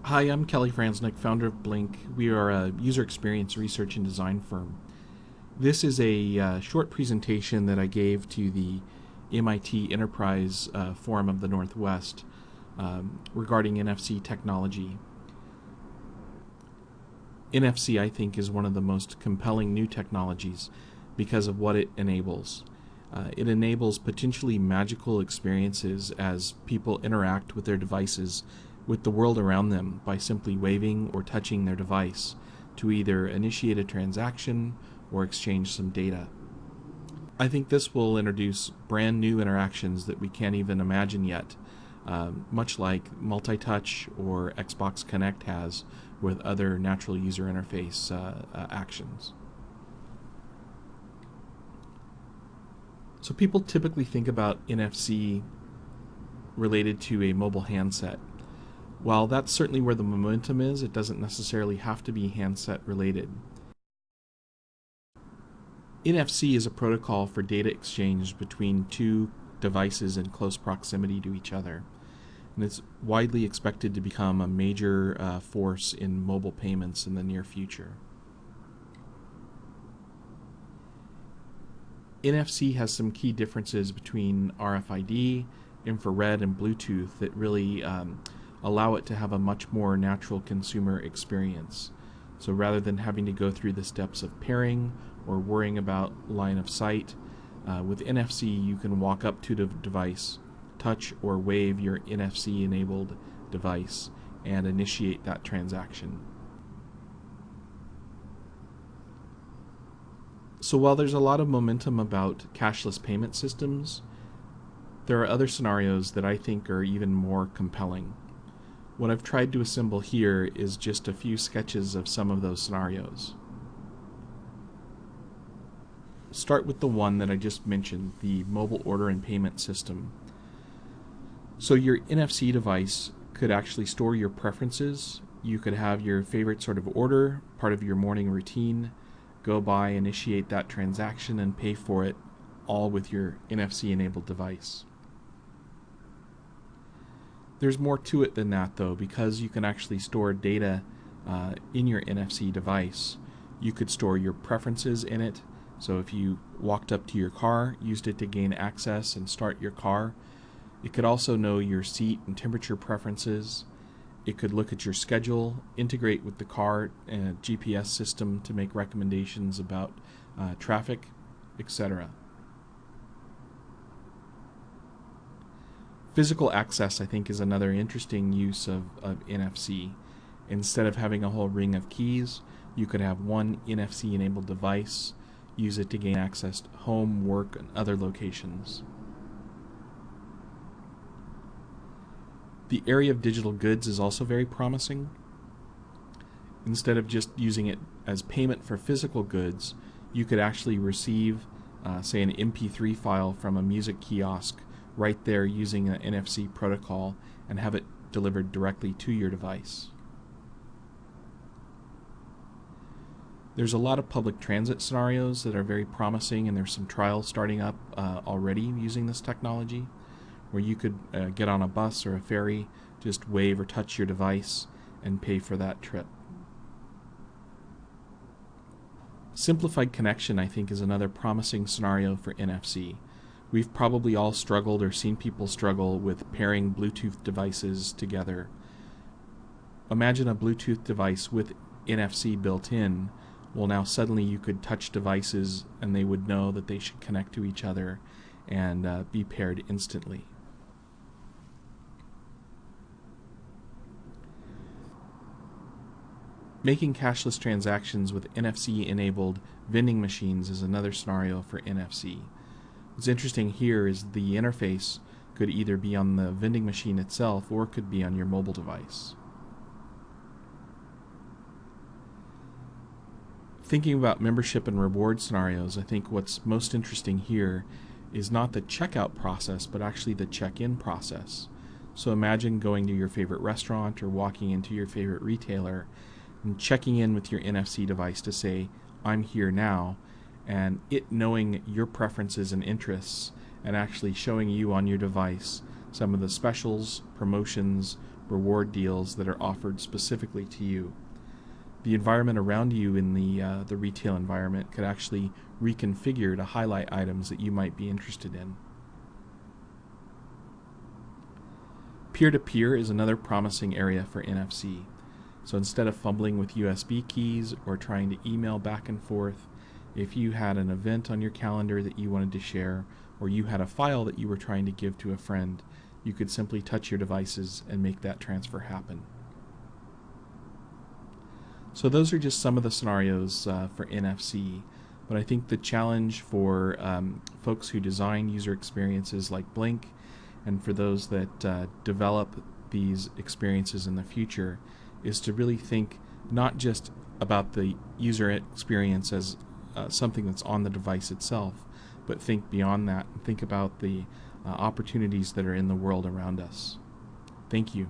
Hi, I'm Kelly Franznick, founder of Blink. We are a user experience research and design firm. This is a short presentation that I gave to the MIT Enterprise Forum of the Northwest regarding NFC technology. NFC, I think, is one of the most compelling new technologies because of what it enables. It enables potentially magical experiences as people interact with their devices with the world around them by simply waving or touching their device to either initiate a transaction or exchange some data. I think this will introduce brand new interactions that we can't even imagine yet, much like multi-touch or Xbox Connect has with other natural user interface actions. So people typically think about NFC related to a mobile handset. While that's certainly where the momentum is, it doesn't necessarily have to be handset related. NFC is a protocol for data exchange between two devices in close proximity to each other, and it's widely expected to become a major force in mobile payments in the near future. NFC has some key differences between RFID, infrared, and Bluetooth that really allow it to have a much more natural consumer experience. So rather than having to go through the steps of pairing or worrying about line of sight, with NFC you can walk up to the device, touch or wave your NFC enabled device, and initiate that transaction. So while there's a lot of momentum about cashless payment systems, there are other scenarios that I think are even more compelling. What I've tried to assemble here is just a few sketches of some of those scenarios. Start with the one that I just mentioned, the mobile order and payment system. So your NFC device could actually store your preferences. You could have your favorite sort of order, part of your morning routine, go by, initiate that transaction, and pay for it all with your NFC enabled device. There's more to it than that though, because you can actually store data in your NFC device. You could store your preferences in it. So if you walked up to your car, used it to gain access and start your car, it could also know your seat and temperature preferences. It could look at your schedule, integrate with the car and a GPS system to make recommendations about traffic, etc. Physical access, I think, is another interesting use of NFC. Instead of having a whole ring of keys, you could have one NFC-enabled device, use it to gain access to home, work, and other locations. The area of digital goods is also very promising. Instead of just using it as payment for physical goods, you could actually receive, say, an MP3 file from a music kiosk right there using an NFC protocol and have it delivered directly to your device. There's a lot of public transit scenarios that are very promising, and there's some trials starting up already using this technology, where you could get on a bus or a ferry, just wave or touch your device and pay for that trip. Simplified connection, I think, is another promising scenario for NFC. We've probably all struggled or seen people struggle with pairing Bluetooth devices together. Imagine a Bluetooth device with NFC built in. Well, now suddenly you could touch devices and they would know that they should connect to each other and be paired instantly. Making cashless transactions with NFC-enabled vending machines is another scenario for NFC. What's interesting here is the interface could either be on the vending machine itself or could be on your mobile device. Thinking about membership and reward scenarios, I think what's most interesting here is not the checkout process, but actually the check-in process. So imagine going to your favorite restaurant or walking into your favorite retailer and checking in with your NFC device to say, I'm here now, and it knowing your preferences and interests and actually showing you on your device some of the specials, promotions, reward deals that are offered specifically to you. The environment around you in the retail environment could actually reconfigure to highlight items that you might be interested in. Peer-to-peer is another promising area for NFC. So instead of fumbling with USB keys or trying to email back and forth, if you had an event on your calendar that you wanted to share, or you had a file that you were trying to give to a friend, you could simply touch your devices and make that transfer happen. So those are just some of the scenarios for NFC, but I think the challenge for folks who design user experiences like Blink, and for those that develop these experiences in the future, is to really think not just about the user experience as something that's on the device itself, but think beyond that and think about the opportunities that are in the world around us. Thank you.